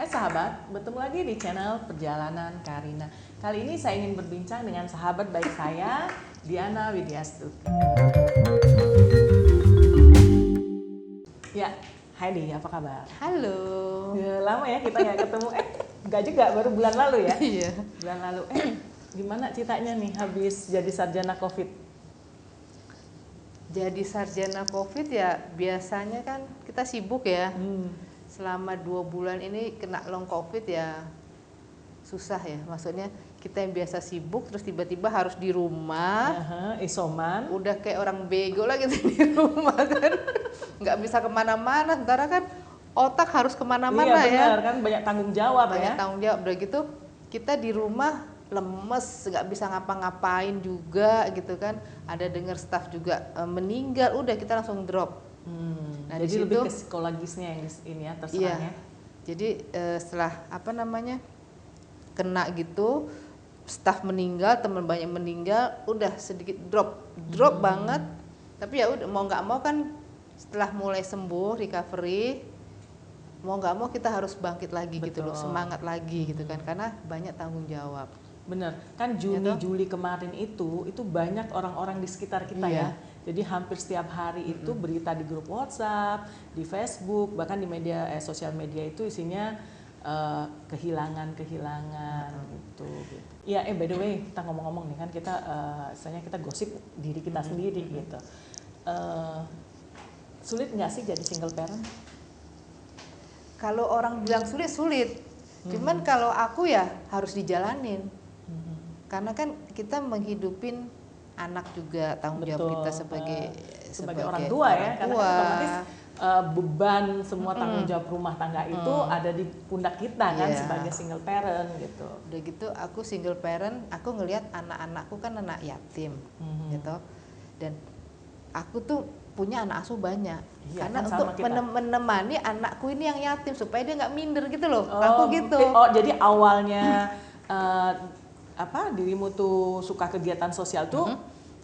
Hai sahabat, bertemu lagi di channel Perjalanan Karina. Kali ini saya ingin berbincang dengan sahabat baik saya, Diana Widyastuti. Ya, hai Di, apa kabar? Halo. Ya, lama ya kita nggak ketemu. Nggak juga, baru bulan lalu ya? Iya. Bulan lalu. Gimana ceritanya nih habis jadi sarjana COVID? Jadi sarjana COVID ya biasanya kan kita sibuk ya. Selama 2 bulan ini kena long COVID ya susah ya. Maksudnya kita yang biasa sibuk terus tiba-tiba harus di rumah. Isoman. Udah kayak orang bego lah gitu di rumah kan. Nggak bisa kemana-mana. Sementara kan otak harus kemana-mana iya, benar, ya. Kan banyak tanggung jawab banyak ya. Tanggung jawab. Udah gitu kita di rumah lemes, nggak bisa ngapa-ngapain juga gitu kan. Ada dengar staff juga meninggal, udah kita langsung drop. Nah, jadi lebih ke psikologisnya yang ini ya terserangnya. Iya. Jadi setelah kena gitu, staff meninggal, teman banyak meninggal, udah sedikit drop banget. Tapi ya udah mau nggak mau kan setelah mulai sembuh, recovery, mau nggak mau kita harus bangkit lagi. Betul. Gitu loh, semangat lagi gitu kan, karena banyak tanggung jawab. Bener, kan Juli kemarin itu banyak orang-orang di sekitar kita ya. Jadi hampir setiap hari itu berita di grup WhatsApp, di Facebook, bahkan di media sosial media itu isinya kehilangan gitu. Ya, by the way, kita ngomong-ngomong nih kan kita misalnya kita gosip diri kita sendiri gitu. Sulit nggak sih jadi single parent? Kalau orang bilang sulit. Cuman kalau aku ya harus dijalanin. Karena kan kita menghidupin anak juga, tanggung jawab kita sebagai orang tua ya, karena kan otomatis beban semua tanggung jawab rumah tangga itu ada di pundak kita kan sebagai single parent gitu. Udah gitu aku single parent, aku ngelihat anak-anakku kan anak yatim gitu. Dan aku tuh punya anak asuh banyak. Karena kan untuk menemani anakku ini yang yatim supaya dia nggak minder gitu loh. Oh, aku gitu. Jadi awalnya dirimu tuh suka kegiatan sosial tuh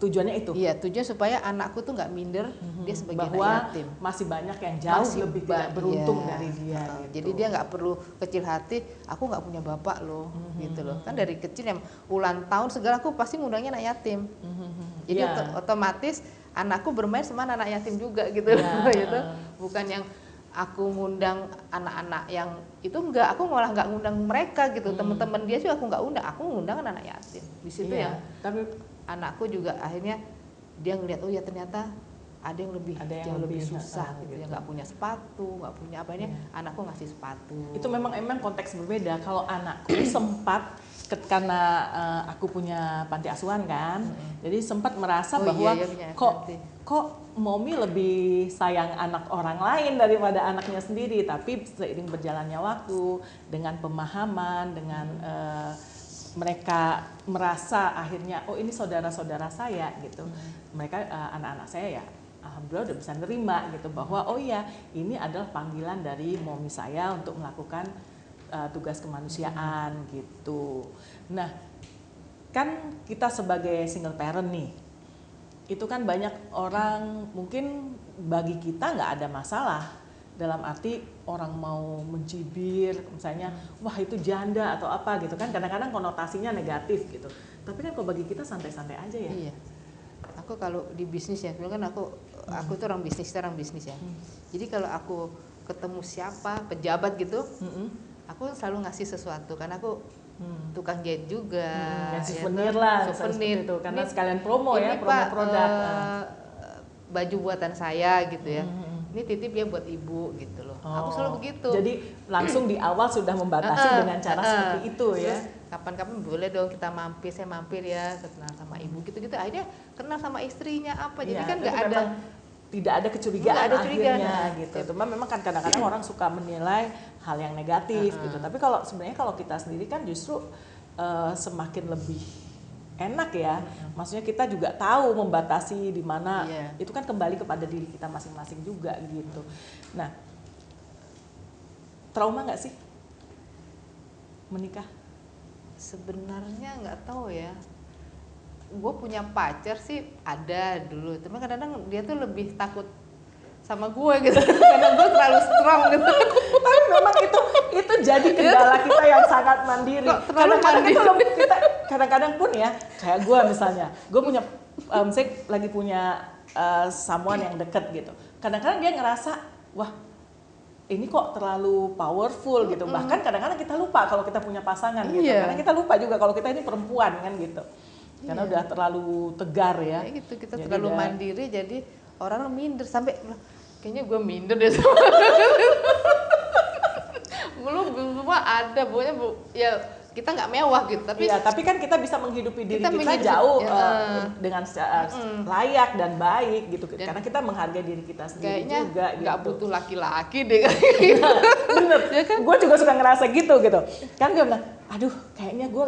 tujuannya itu? Iya, tujuan supaya anakku tuh nggak minder dia sebagai bahwa anak yatim. Masih banyak yang jauh lebih tidak beruntung dari dia. Gitu. Jadi dia nggak perlu kecil hati, aku nggak punya bapak loh, gitu loh. Kan dari kecil yang ulang tahun segala aku pasti ngundangnya anak yatim. Jadi otomatis anakku bermain sama anak yatim juga gitu loh, gitu. Bukan yang aku ngundang anak-anak yang itu enggak, aku malah nggak ngundang mereka gitu. Teman-teman dia sih aku nggak undang, aku ngundang anak yatim. Di situ ya. Tapi anakku juga akhirnya dia ngelihat oh ya ternyata ada yang jauh lebih susah gitu ya, nggak punya sepatu, nggak punya apa ini, anakku ngasih sepatu. Itu memang konteks berbeda. Kalau anakku sempat karena aku punya panti asuhan kan, jadi sempat merasa bahwa kok mommy lebih sayang anak orang lain daripada anaknya sendiri. Tapi seiring berjalannya waktu, dengan pemahaman, dengan mereka merasa akhirnya oh ini saudara-saudara saya gitu. Mereka anak-anak saya ya alhamdulillah udah bisa nerima gitu bahwa oh iya ini adalah panggilan dari mommy saya untuk melakukan tugas kemanusiaan gitu. Nah, kan kita sebagai single parent nih, itu kan banyak orang mungkin bagi kita nggak ada masalah. Dalam arti orang mau mencibir, misalnya, wah itu janda atau apa gitu kan, kadang-kadang konotasinya negatif gitu. Tapi kan kalau bagi kita santai-santai aja ya. Iya. Aku kalau di bisnis ya, dulu kan aku tuh orang bisnis ya. Jadi kalau aku ketemu siapa pejabat gitu, aku selalu ngasih sesuatu karena aku tukang jahit juga. Souvenir lah, souvenir itu karena sekalian promo ya, promo produk. Baju buatan saya gitu ya. Ini titip ya buat ibu gitu loh. Aku selalu begitu. Jadi langsung di awal sudah membatasi dengan cara seperti itu ya. Kapan-kapan boleh dong kita mampir, saya mampir ya, kenal sama ibu gitu-gitu. Akhirnya kenal sama istrinya apa. Jadi kan tidak ada kecurigaan akhirnya gitu. Cuma memang kan kadang-kadang orang suka menilai hal yang negatif gitu. Tapi kalau sebenarnya kalau kita sendiri kan justru semakin lebih enak ya. Maksudnya kita juga tahu membatasi di mana. Itu kan kembali kepada diri kita masing-masing juga gitu. Nah, trauma nggak sih menikah? Sebenarnya nggak tahu ya. Gue punya pacar sih ada dulu, tapi kadang-kadang dia tuh lebih takut sama gue gitu karena gue terlalu strong gitu. Tapi memang itu itu jadi kendala kita yang sangat mandiri. Kadang-kadang pun ya, kayak gue misalnya, gue punya, saya lagi punya someone yang deket gitu. Kadang-kadang dia ngerasa, wah ini kok terlalu powerful gitu. Bahkan kadang-kadang kita lupa kalau kita punya pasangan gitu. Karena kita lupa juga kalau kita ini perempuan kan gitu. Karena udah terlalu tegar ya. Ya gitu, kita jadi terlalu mandiri, jadi orang minder sampai kayaknya gue minder deh sama belum semua ada, pokoknya ya kita nggak mewah gitu, tapi tapi kan kita bisa menghidupi diri kita jauh dengan layak dan baik gitu, dan karena kita menghargai diri kita sendiri juga. Nggak gitu. butuh laki-laki deh. Bener, ya kan? Gue juga suka ngerasa gitu kan, gue bilang, aduh kayaknya gue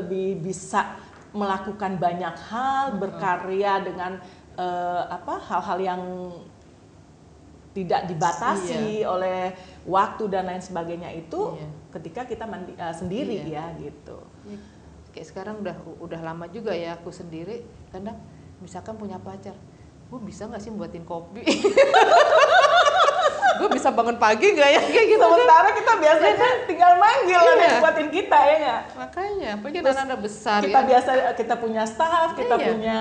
lebih bisa melakukan banyak hal, berkarya dengan hal-hal yang tidak dibatasi oleh waktu dan lain sebagainya itu ketika kita sendiri ya gitu. Kayak sekarang udah lama juga ya aku sendiri, kadang misalkan punya pacar, gue bisa nggak sih buatin kopi? Gue bisa bangun pagi nggak ya kayak gitu. Sementara kita biasanya tinggal manggil yang buatin kita ya nggak? Makanya, apalagi anak-anak besar kita biasa kita punya staff, kita punya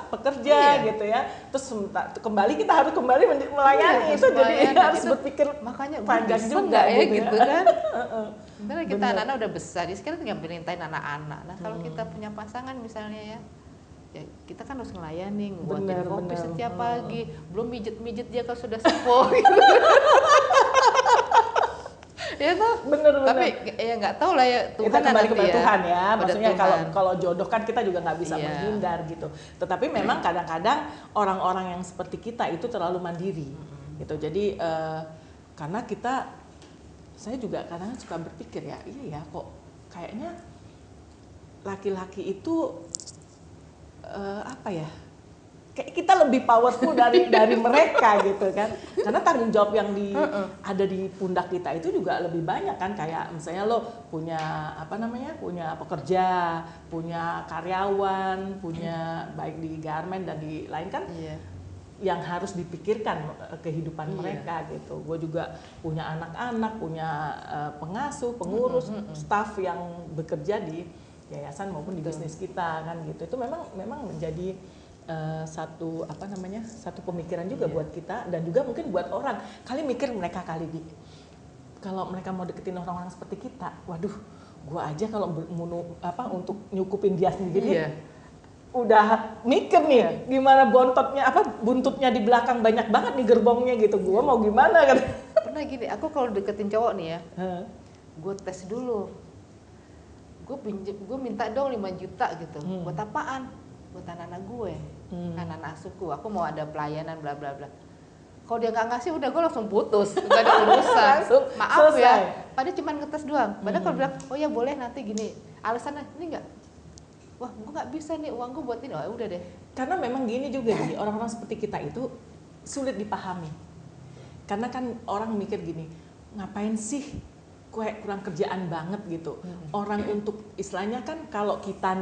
pekerja gitu ya. Terus kembali kita harus kembali melayani itu, jadi harus berpikir makanya panjang juga ya gitu kan. Sebenarnya kita anak-anak udah besar, jadi sekarang tinggal perintahin anak-anak. Nah kalau kita punya pasangan misalnya ya kita kan harus ngelayani, buatin kopi setiap pagi, belum mijet-mijet dia kalau sudah sepuh. Ya tuh, bener. Tapi ya nggak tahu lah ya, Tuhan kita kembali kepada Tuhan ya. Maksudnya kalau jodoh kan kita juga nggak bisa menghindar gitu. Tetapi memang kadang-kadang orang-orang yang seperti kita itu terlalu mandiri gitu. Jadi karena saya juga kadang suka berpikir ya, iya ya kok kayaknya laki-laki itu kayak kita lebih powerful dari mereka gitu kan, karena tanggung jawab yang ada di pundak kita itu juga lebih banyak kan, kayak misalnya lo punya punya pekerja, punya karyawan, punya baik di garment dan di lain kan, yang harus dipikirkan kehidupan mereka gitu. Gue juga punya anak-anak, punya pengasuh, pengurus, staf yang bekerja di yayasan maupun di bisnis kita kan gitu. Itu memang menjadi satu pemikiran juga buat kita, dan juga mungkin buat orang kali mikir mereka kalau mereka mau deketin orang-orang seperti kita, waduh gua aja kalau untuk nyukupin dia sendiri udah mikir nih gimana buntutnya di belakang banyak banget nih gerbongnya gitu, gua mau gimana kan. Pernah gini, aku kalau deketin cowok nih ya, gue tes dulu. Gue minta dong 5 juta gitu. Buat apaan? Buat anak-anak gue, anak-anak asuku. Aku mau ada pelayanan bla bla bla. Kalau dia nggak ngasih, udah gue langsung putus, nggak ada urusan. Maaf selesai. Ya, padahal cuma ngetes doang. Padahal kalau bilang, oh ya boleh nanti gini, alasannya ini nggak. Wah, gue nggak bisa nih, uang gue buat ini. Oh udah deh. Karena memang gini juga nih, orang-orang seperti kita itu sulit dipahami. Karena kan orang mikir gini, ngapain sih? Kurang kerjaan banget gitu. Orang untuk istilahnya kan, kalau kita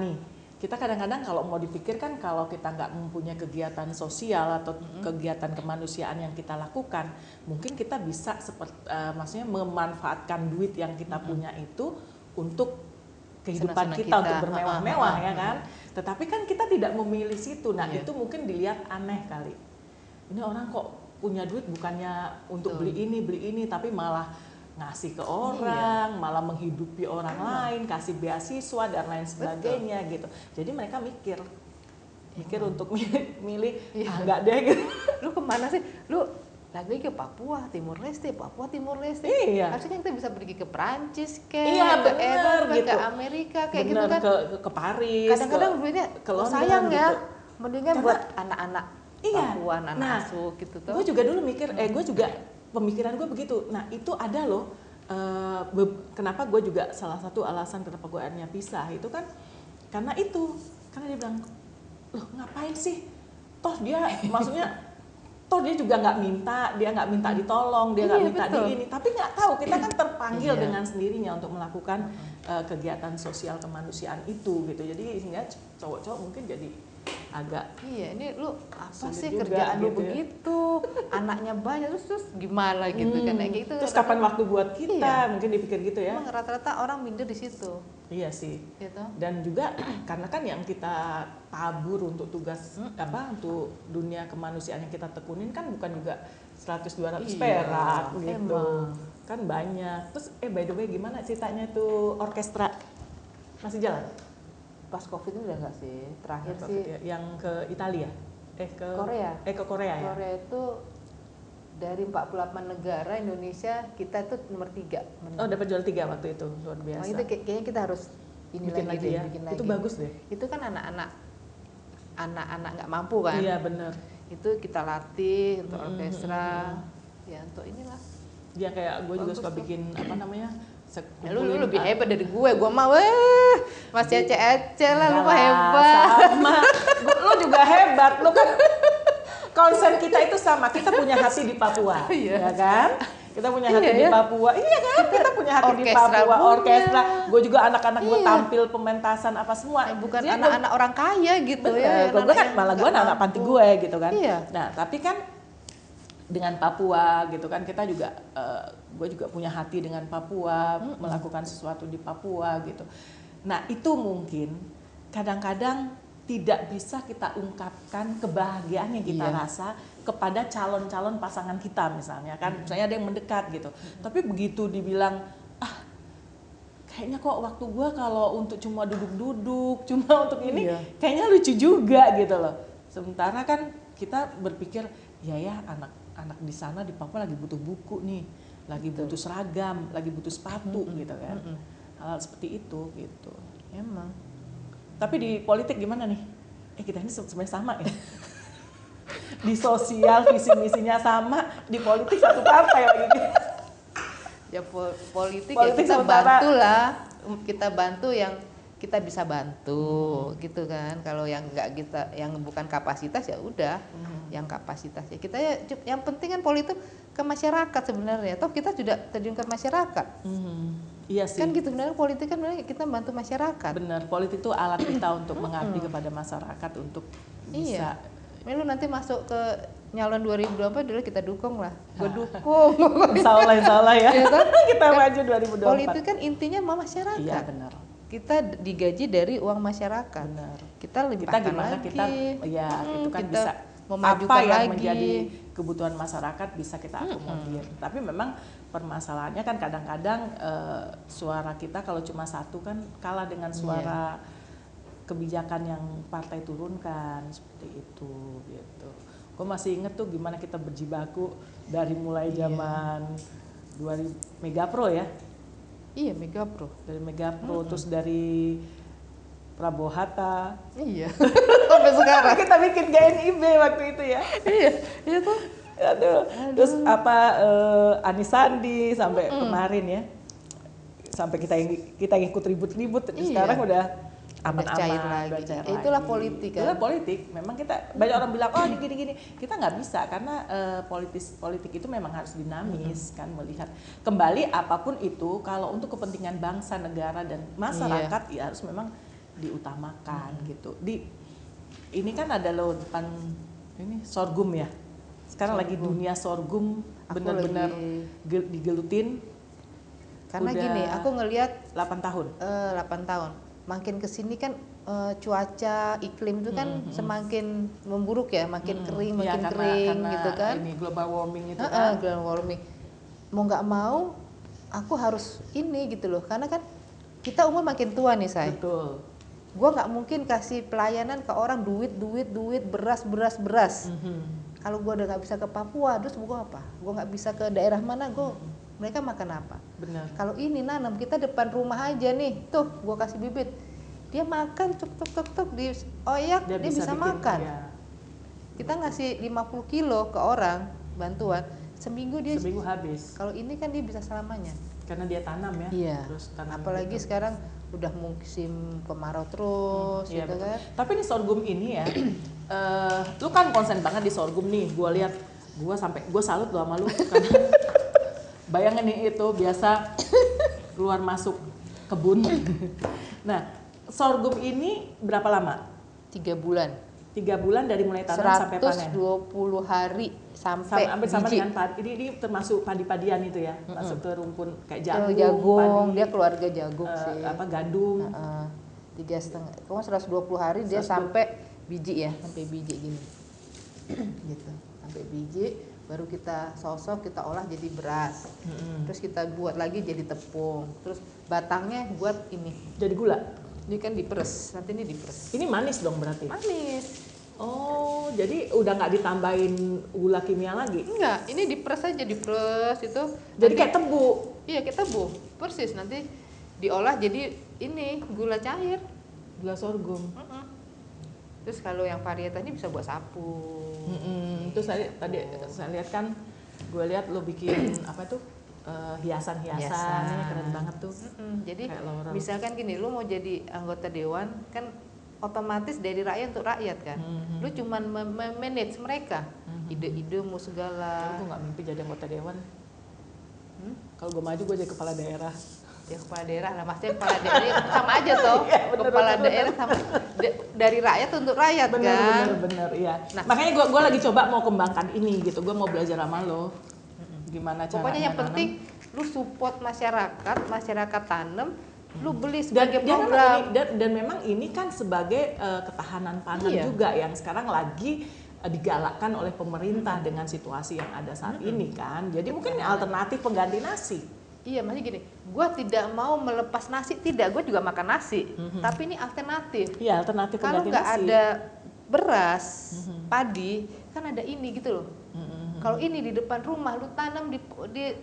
kadang-kadang kalau mau dipikirkan, kalau kita nggak mempunyai kegiatan sosial atau kegiatan kemanusiaan yang kita lakukan, mungkin kita bisa maksudnya memanfaatkan duit yang kita punya itu untuk kehidupan kita, untuk bermewah-mewah ya kan. Tetapi kan kita tidak memilih situ. Nah itu mungkin dilihat aneh kali. Ini orang kok punya duit bukannya untuk beli ini, tapi malah ngasih ke orang, malah menghidupi orang lain, kasih beasiswa dan lain sebagainya gitu. Jadi mereka mikir untuk milih enggak deh gitu. Lu kemana sih? Lu lagi ke Papua Timur Leste. Iya. Harusnya kita bisa pergi ke Perancis ke Eropa, gitu. Ke Amerika kayak gitu kan. Ke Paris. Kadang-kadang duitnya sayang gitu. Ya. Mendingan buat anak-anak Papua, anak asuh gitu tuh. Gue juga dulu mikir, pemikiran gue begitu. Nah itu ada loh, kenapa gue juga salah satu alasan kenapa gue akhirnya pisah itu kan karena dia bilang, loh ngapain sih, toh dia juga nggak minta ditolong, dia nggak minta di ini, tapi nggak tahu kita kan terpanggil dengan sendirinya untuk melakukan kegiatan sosial kemanusiaan itu gitu. Jadi sehingga cowok-cowok mungkin jadi agak Iya, ini lu apa sulit sih juga kerjaan lu gitu ya. begitu, anaknya banyak terus gimana gitu kan kayak gitu. Terus kapan waktu buat kita? Iya. Mungkin dipikir gitu ya. Emang rata-rata orang minder di situ, Iya sih. gitu. Dan juga karena kan yang kita tabur untuk tugas untuk dunia kemanusiaan yang kita tekunin kan bukan juga 100-200 Iya, perak gitu. emang. Kan banyak. Terus by the way gimana ceritanya tuh orkestra? Masih jalan? Pas COVID ini udah nggak sih? Terakhir Apa sih ya? Yang ke Italia? Ke Korea. Ke Korea ya? Korea itu dari 48 negara Indonesia kita itu nomor 3. Oh dapat juara 3 waktu itu, luar biasa. Itu kayaknya kita harus ini bikin lagi lagi deh, ya? bikin Itu lagi. bagus deh. Itu kan anak-anak nggak mampu kan? Iya bener. Itu kita latih untuk orkestra, ya untuk inilah. Ya kayak gue juga Bagus suka tuh. bikin apa namanya? Ya, lu kumpulin lebih hebat dari gue mah masih ece-ece lah, lu mah Enggak lah, hebat. sama. Lu juga hebat, lu kan konsen kita itu sama. Kita punya hati di Papua, Iya. ya kan? Kita punya hati Iya, di ya. Papua, iya kan? Kita punya hati di Orkestra Papua, punya. orkestra. Gue juga anak-anak gue Iya. tampil pementasan apa semua. Bukan Jadi anak-anak orang kaya gitu bener, ya. gue kan yang malah gue nggak anak panti mampu. gue gitu kan. Iya. Nah tapi kan dengan Papua gitu kan kita juga gue juga punya hati dengan Papua, melakukan sesuatu di Papua gitu. Nah itu mungkin kadang-kadang tidak bisa kita ungkapkan kebahagiaan yang kita Iya. rasa kepada calon-calon pasangan kita misalnya kan, misalnya ada yang mendekat gitu. Tapi begitu dibilang kayaknya kok waktu gua kalau untuk cuma duduk-duduk, cuma untuk ini Iya. kayaknya lucu juga gitu loh. Sementara kan kita berpikir ya anak-anak di sana di Papua lagi butuh buku nih, lagi butuh seragam, lagi butuh sepatu gitu kan. Hal seperti itu gitu. Emang. Tapi di politik gimana nih? Kita ini sebenarnya sama ya. Di sosial visi misinya sama, di politik satu partai lagi. Ya politik ya Politik kita sementara- bantu lah, kita bantu yang kita bisa bantu gitu kan. Kalau yang nggak kita, yang bukan kapasitas ya udah, yang kapasitas ya kita ya. Yang penting kan politik ke masyarakat sebenarnya. Toh kita juga terjun ke masyarakat. Iya sih. Kan gitu sebenarnya politik kan sebenarnya kita bantu masyarakat. Benar, politik itu alat kita untuk mengabdi kepada masyarakat untuk bisa. Ini lu nanti masuk ke nyalon 2024 dulu kita dukung lah. Gue dukung. Insya Allah ya. Iya kan? Kita Kan maju 2024. Politik kan intinya sama masyarakat. Iya benar. Kita digaji dari uang masyarakat. Benar. Kita Kita limpahkan gimana lagi. kita ya itu kan kita bisa memajukan apa yang lagi. menjadi kebutuhan masyarakat bisa kita akomodir. Tapi memang permasalahannya kan kadang-kadang suara kita kalau cuma satu kan kalah dengan suara kebijakan yang partai turunkan seperti itu gitu. Gue masih inget tuh gimana kita berjibaku dari mulai zaman 2000 Megapro ya. Iya, Megapro. Dari Megapro terus dari Prabowo Hatta. Iya. Sampai sekarang. Kita bikin GNIB waktu itu ya. Iya, iya tuh. Aduh. Terus Anis Sandi sampai kemarin ya. Sampai kita ikut ribut-ribut. Iya. Sekarang udah Udah aman-aman, cair udah lagi. cair Itulah lagi. politik kan. Itulah politik. Memang kita banyak orang bilang oh gini-gini. Kita nggak bisa karena politik itu memang harus dinamis kan, melihat kembali apapun itu kalau untuk kepentingan bangsa, negara dan masyarakat ya harus memang diutamakan gitu. Ini kan ada loh depan ini sorghum ya. Sekarang lagi dunia sorghum Aku benar-benar lagi- digelutin. Karena Udah gini, aku ngelihat 8 tahun. 8 tahun. Makin kesini kan cuaca iklim itu kan semakin memburuk ya, makin kering, Iya, makin karena kering gitu kan. Ini global warming itu kan. Global warming. Mau nggak mau, aku harus ini gitu loh. Karena kan kita umur makin tua nih, Say. Betul. Gue nggak mungkin kasih pelayanan ke orang duit, beras. Kalau gue udah nggak bisa ke Papua, terus gue apa? Gue nggak bisa ke daerah mana, mereka makan apa? Benar. Kalau ini nanam kita depan rumah aja nih, tuh gue kasih bibit, dia makan tuk di oyak dia bisa bikin, makan. ya. Kita ngasih 50 kilo ke orang bantuan, seminggu habis. Kalau ini kan dia bisa selamanya. Karena dia tanam ya. Iya. Terus tanam Apalagi gitu. sekarang udah musim kemarau terus, Iya, gitu betul. kan. Tapi ini sorghum ini ya, lu kan konsen banget di sorghum nih. Gue lihat, gue salut loh sama lu. Karena bayangin nih itu biasa keluar masuk kebun. Nah, sorghum ini berapa lama? 3 bulan. 3 bulan dari mulai tanam sampai panen. 120 hari sampai sama biji. dengan padi. Ini termasuk padi-padian itu ya, masuk ke rumpun kayak Jagung, padi, dia keluarga jagung sih. gandum. 3,5. Kalau 120 hari dia sampai biji ya, sampai biji gini. Gitu. Sampai biji baru kita sosok, kita olah jadi beras. Terus kita buat lagi jadi tepung. Terus batangnya buat ini. Jadi gula. Ini kan diperes. Nanti ini diperes. Ini manis dong berarti. Manis. Oh, jadi udah nggak ditambahin gula kimia lagi? Enggak, ini diperes aja, diperes itu. Jadi nanti, kayak tebu. Iya, kayak tebu. Persis, nanti diolah jadi ini gula cair. Gula sorghum. Terus kalau yang varietas ini bisa buat sapu. Terus tadi saya lihat kan, gue lihat lo bikin apa tuh hiasan-hiasan, ini keren banget tuh. Jadi misalkan gini, lu mau jadi anggota dewan kan otomatis dari rakyat untuk rakyat kan. Lu cuman manage mereka, ide-idemu segala. Gue nggak mimpi jadi anggota dewan. Kalau gue maju gue jadi kepala daerah. Ya kepala daerah lah, maksudnya kepala daerah sama aja toh. Kepala daerah sama dari rakyat untuk rakyat kan. Bener, iya. Nah, makanya gue lagi coba mau kembangkan ini gitu. Gue mau belajar sama lo. Gimana caranya? Pokoknya yang penting lu support masyarakat tanam, lu beli sebagai program. Dan memang ini kan sebagai ketahanan pangan juga yang sekarang lagi digalakkan oleh pemerintah dengan situasi yang ada saat ini kan. Jadi mungkin alternatif pengganti nasi. Iya, masih gini, gue tidak mau melepas nasi, tidak, gue juga makan nasi, tapi ini alternatif. Iya, alternatif pengganti nasi. Kalau nggak ada beras, padi, kan ada ini gitu loh. Kalau ini di depan rumah, lu tanam di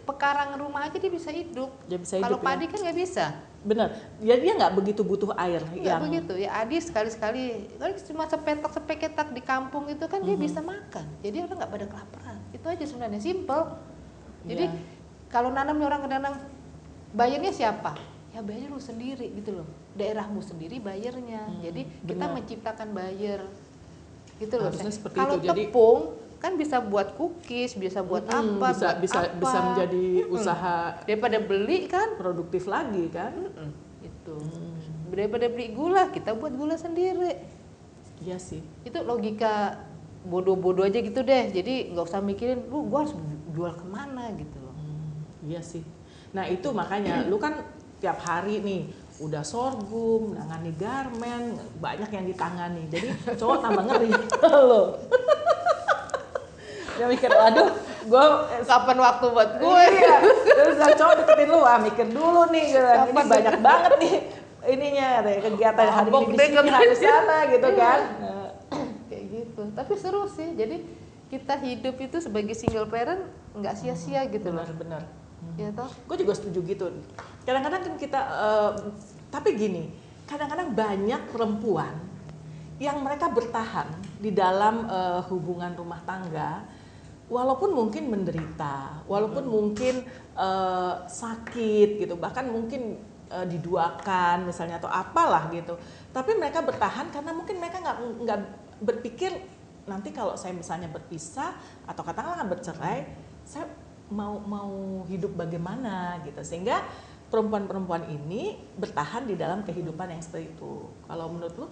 pekarangan rumah aja dia bisa hidup. Kalau padi kan nggak bisa. Bener, jadi dia nggak begitu butuh air. Nggak begitu, ya Adi sekali-sekali, kalau cuma sepetak di kampung itu kan dia bisa makan. Jadi orang nggak pada kelaparan. Itu aja sebenarnya, simple. Jadi kalau nanamnya orang nanam, bayarnya siapa? Ya bayarnya lu sendiri gitu loh. Daerahmu sendiri bayarnya. Jadi kita menciptakan buyer gitu loh. Kalau tepung kan bisa buat cookies, bisa buat apa, bisa menjadi usaha daripada beli kan produktif lagi kan. Itu daripada beli gula, kita buat gula sendiri. Iya sih. Itu logika bodoh-bodoh aja gitu deh. Jadi nggak usah mikirin, gua harus jual kemana gitu loh. Iya sih. Nah itu makanya lu kan tiap hari nih udah sorghum, nangani garmen, banyak yang ditangani. Jadi cowok tambah ngeri lo. Dia mikir, aduh, gue kapan waktu buat gue? Iya. Terus cowok deketin lu, mikir dulu nih, ini banyak banget nih ininya, kegiatan hari ini di sini, hari di sana gitu kan. Kayak gitu. Tapi seru sih. Jadi kita hidup itu sebagai single parent nggak sia-sia gitu loh. Benar. Ya toh? Gue juga setuju gitu. Kadang-kadang kan kita, tapi gini, kadang-kadang banyak perempuan yang mereka bertahan di dalam hubungan rumah tangga, walaupun mungkin menderita, walaupun mungkin sakit gitu, bahkan mungkin diduakan misalnya atau apalah gitu. Tapi mereka bertahan karena mungkin mereka nggak berpikir nanti kalau saya misalnya berpisah atau katakanlah bercerai, saya mau hidup bagaimana gitu, sehingga perempuan-perempuan ini bertahan di dalam kehidupan yang seperti itu. Kalau menurut lu?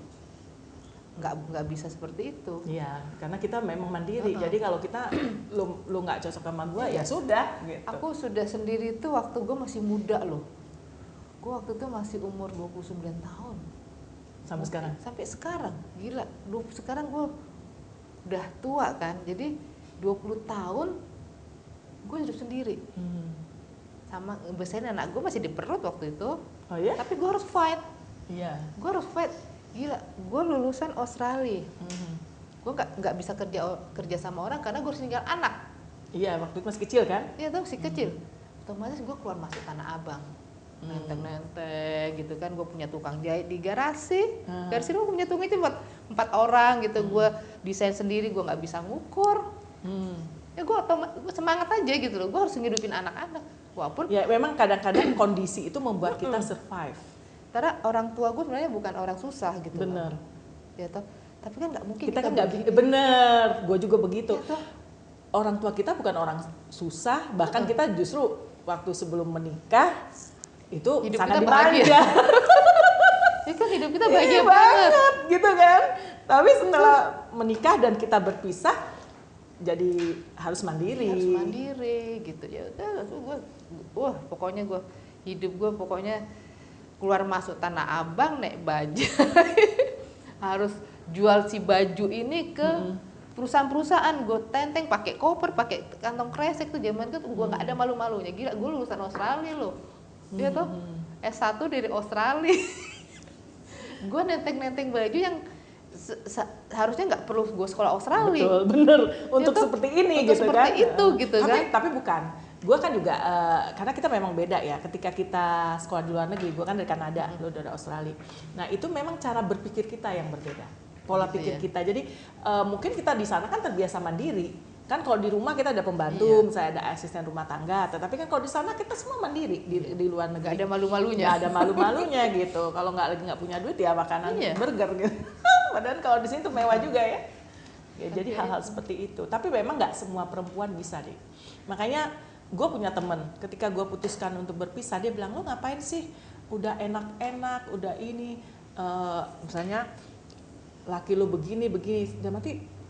Nggak bisa seperti itu. Iya, karena kita memang mandiri. Jadi kalau kita lu nggak cocok sama gua ya sudah gitu. Aku sudah sendiri itu waktu gue masih muda loh. Gue waktu itu masih umur 29 tahun. Sampai sekarang? Sampai sekarang, gila. Sekarang gue udah tua kan. Jadi 20 tahun gue hidup sendiri. Sama besarin anak gue masih di perut waktu itu. Oh iya? Tapi gue harus fight. Iya. Gue harus fight. Gila, gue lulusan Australia. Gue nggak bisa kerja sama orang karena gue harus tinggal anak. Iya, waktu itu masih kecil kan? Iya tuh masih kecil. Otomatis gue keluar masuk Tanah Abang, nenteng-nenteng gitu kan. Gue punya tukang jahit di garasi. Garasi gue punya tukang itu buat 4 orang gitu. Gue desain sendiri, gue nggak bisa ngukur. Ya gue semangat aja gitu loh. Gue harus ngidupin anak-anak. Walaupun ya memang kadang-kadang kondisi itu membuat kita survive. Karena orang tua gue sebenarnya bukan orang susah gitu. Bener. Ya toh. Tapi kan nggak mungkin kita kan nggak bener. Gue juga begitu. Ya, orang tua kita bukan orang susah. Bahkan kita justru waktu sebelum menikah itu hidup sangat kita bahagia. dimanja. Ya kan hidup kita bahagia banget gitu kan. Tapi setelah menikah dan kita berpisah, jadi harus mandiri. Harus mandiri gitu ya. Gue, pokoknya gue hidup gue pokoknya keluar masuk Tanah Abang naik bajai, harus jual si baju ini ke perusahaan-perusahaan, gue tenteng pakai koper, pakai kantong kresek tuh zaman itu gue nggak ada malu-malunya. Gila, gue lulusan Australia loh, dia tuh S1 dari Australia. Gue nenteng-nenteng baju yang harusnya nggak perlu gue sekolah Australia. Betul, bener. Untuk tuh, seperti ini untuk gitu seperti kan. itu gitu kan. Tapi bukan. Gue kan juga, karena kita memang beda ya. Ketika kita sekolah di luar negeri, gue kan dari Kanada, lo dari Australia. Nah itu memang cara berpikir kita yang berbeda. Pola gitu pikir ya. kita. Jadi mungkin kita di sana kan terbiasa mandiri. Kan kalau di rumah kita ada pembantu, misalnya ada asisten rumah tangga. Tetapi kan kalau di sana kita semua mandiri di luar negeri. Gak ada malu-malunya. Gak ada malu-malunya gitu. Kalau lagi nggak punya duit ya makanan burger gitu. Padahal kalau di sini tuh mewah juga ya. Jadi hal-hal seperti itu. Tapi memang nggak semua perempuan bisa deh. Makanya gue punya temen. Ketika gue putuskan untuk berpisah, dia bilang, lo ngapain sih? Udah enak-enak, udah ini. Misalnya laki lo begini. Dan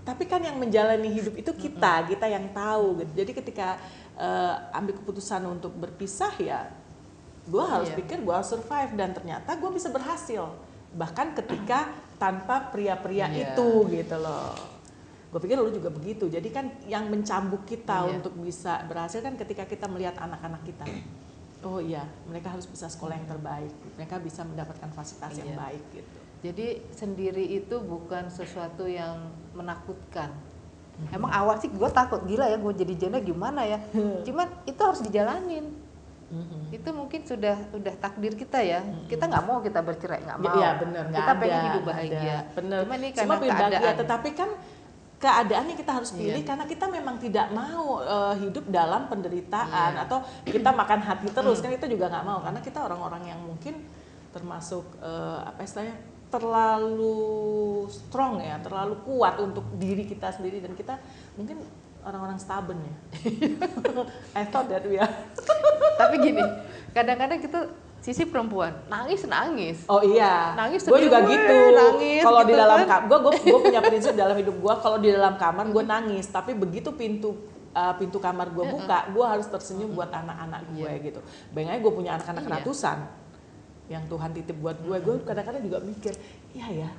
tapi kan yang menjalani hidup itu kita yang tahu gitu. Jadi ketika ambil keputusan untuk berpisah ya, gue harus pikir gue harus survive, dan ternyata gue bisa berhasil. Bahkan ketika tanpa pria-pria itu gitu loh. Gue pikir lu juga begitu. Jadi kan yang mencambuk kita untuk bisa berhasil kan ketika kita melihat anak-anak kita. Oh iya, mereka harus bisa sekolah yang terbaik. Mereka bisa mendapatkan fasilitas yang baik gitu. Jadi sendiri itu bukan sesuatu yang menakutkan. Emang awal sih gue takut, gila ya gue jadi janda gimana ya. Cuman itu harus dijalanin. Itu mungkin sudah takdir kita ya. Kita nggak mau kita bercerai, nggak mau. Iya benar. Kita pengen hidup bahagia. Bener. Cuma ini karena keadaan. Tetapi kan keadaannya kita harus pilih karena kita memang tidak mau hidup dalam penderitaan atau kita makan hati terus kan, itu juga nggak mau karena kita orang-orang yang mungkin termasuk apa istilahnya terlalu strong ya, terlalu kuat untuk diri kita sendiri, dan kita mungkin orang-orang stubborn ya. I thought that we are. Tapi gini, kadang-kadang kita sisi perempuan nangis. Oh iya. Nangis. Gue juga gitu. Nangis. Kalau gitu di dalam kan? gue punya prinsip dalam hidup gue, kalau di dalam kamar gue nangis, tapi begitu pintu kamar gue buka, gue harus tersenyum buat anak-anak gue gitu. Bayangin gue punya anak-anak ratusan yang Tuhan titip buat gue kadang-kadang juga mikir, iya ya.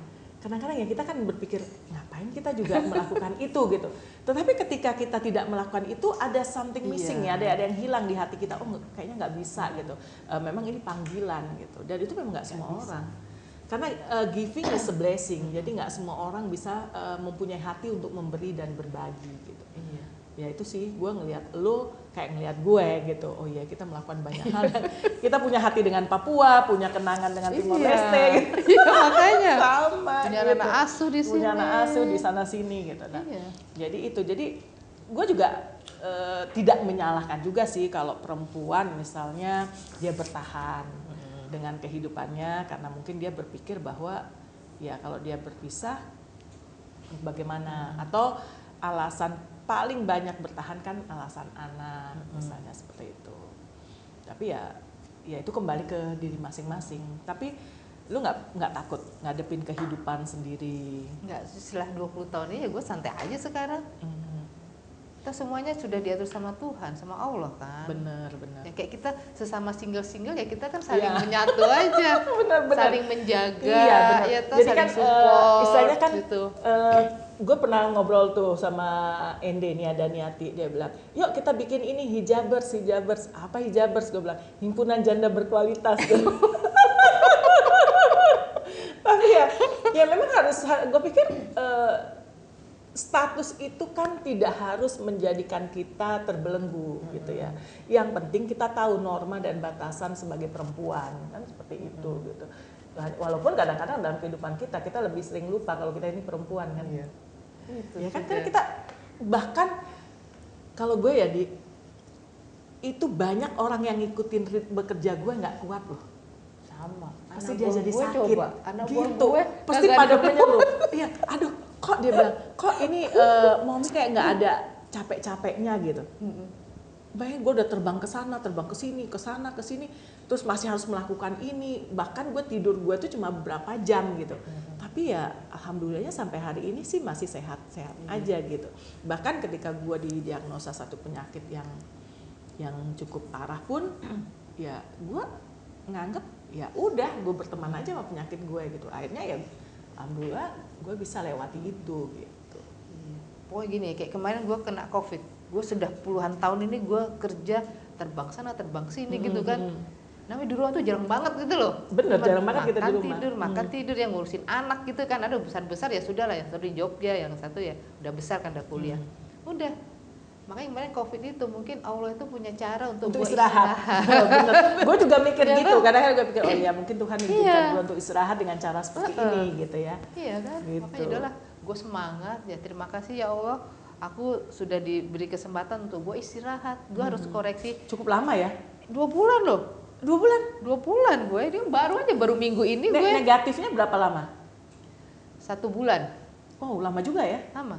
Kadang-kadang ya kita kan berpikir ngapain kita juga melakukan itu gitu. Tetapi ketika kita tidak melakukan itu ada something missing ya, ada yang hilang di hati kita. Oh kayaknya nggak bisa gitu. Memang ini panggilan gitu. Dan itu memang nggak semua orang. Karena giving is a blessing. Jadi nggak semua orang bisa mempunyai hati untuk memberi dan berbagi gitu. Ya itu sih gue ngelihat lo kayak ngelihat gue gitu. Oh iya kita melakukan banyak hal. Kita punya hati dengan Papua, punya kenangan dengan Timor Leste gitu. Iya makanya. Sama. Punya gitu. anak asuh di sini. Punya anak asuh di sana sini gitu. Nah, jadi gue juga tidak menyalahkan juga sih kalau perempuan misalnya dia bertahan dengan kehidupannya karena mungkin dia berpikir bahwa ya kalau dia berpisah bagaimana, atau alasan paling banyak bertahan kan alasan anak misalnya seperti itu. Tapi ya itu kembali ke diri masing-masing. Tapi lu nggak takut ngadepin kehidupan sendiri? Nggak, setelah 20 tahun ini ya gue santai aja sekarang. Kita semuanya sudah diatur sama Tuhan, sama Allah kan. Bener. Ya kayak kita sesama single ya kita kan saling menyatu aja. Bener. Saling menjaga. Iya benar. Ya, jadi saling kan support. istilahnya kan gitu. Gue pernah ngobrol tuh sama Ende nih, ada Niati, dia bilang, yuk kita bikin ini hijabers. Apa hijabers? Gue bilang, himpunan janda berkualitas. Tapi ya memang harus, gue pikir status itu kan tidak harus menjadikan kita terbelenggu gitu ya. Yang penting kita tahu norma dan batasan sebagai perempuan kan seperti itu gitu. Walaupun kadang-kadang dalam kehidupan kita lebih sering lupa kalau kita ini perempuan kan. Iya. Ya kan karena kita bahkan kalau gue ya itu banyak orang yang ngikutin ritme kerja gue nggak kuat loh. Sama. Pasti dia jadi sakit. Anak gitu. gue Pasti pada menyeluruh. Iya, aduh kok dia bilang, kok ini Momi kayak nggak ada capek-capeknya gitu. Bayangin gue udah terbang ke sana, terbang ke sini, ke sana, ke sini, terus masih harus melakukan ini. Bahkan gue tidur gue tuh cuma beberapa jam gitu. Tapi Tapi ya alhamdulillahnya sampai hari ini sih masih sehat-sehat aja gitu. Bahkan ketika gue didiagnosa satu penyakit yang cukup parah pun ya gue nganggep ya udah gue berteman aja sama penyakit gue gitu. Akhirnya ya alhamdulillah gue bisa lewati itu gitu. Pokoknya gini, kayak kemarin gue kena COVID, gue sudah puluhan tahun ini gue kerja terbang sana terbang sini gitu kan. Namanya di rumah tuh jarang banget gitu loh. Bener, jarang banget kita di rumah. Makan tidur, yang ngurusin anak gitu kan. Ada besar-besar ya sudah lah, yang satu di Jogja, yang satu ya udah besar kan udah kuliah. Udah. Makanya kemarin COVID itu mungkin Allah itu punya cara untuk gue istirahat. Bener. Gue juga mikir Ya gitu, kan? kadang-kadang gue pikir oh ya mungkin Tuhan mengizinkan gue untuk istirahat dengan cara seperti ini gitu ya. Iya kan, Gitu. makanya udahlah gue semangat ya, terima kasih ya Allah, aku sudah diberi kesempatan untuk gue istirahat. Gue harus koreksi. Cukup lama ya? 2 bulan loh. 2 bulan? 2 bulan gue, ini baru minggu ini gue. Negatifnya berapa lama? 1 bulan. Oh lama juga ya? Lama.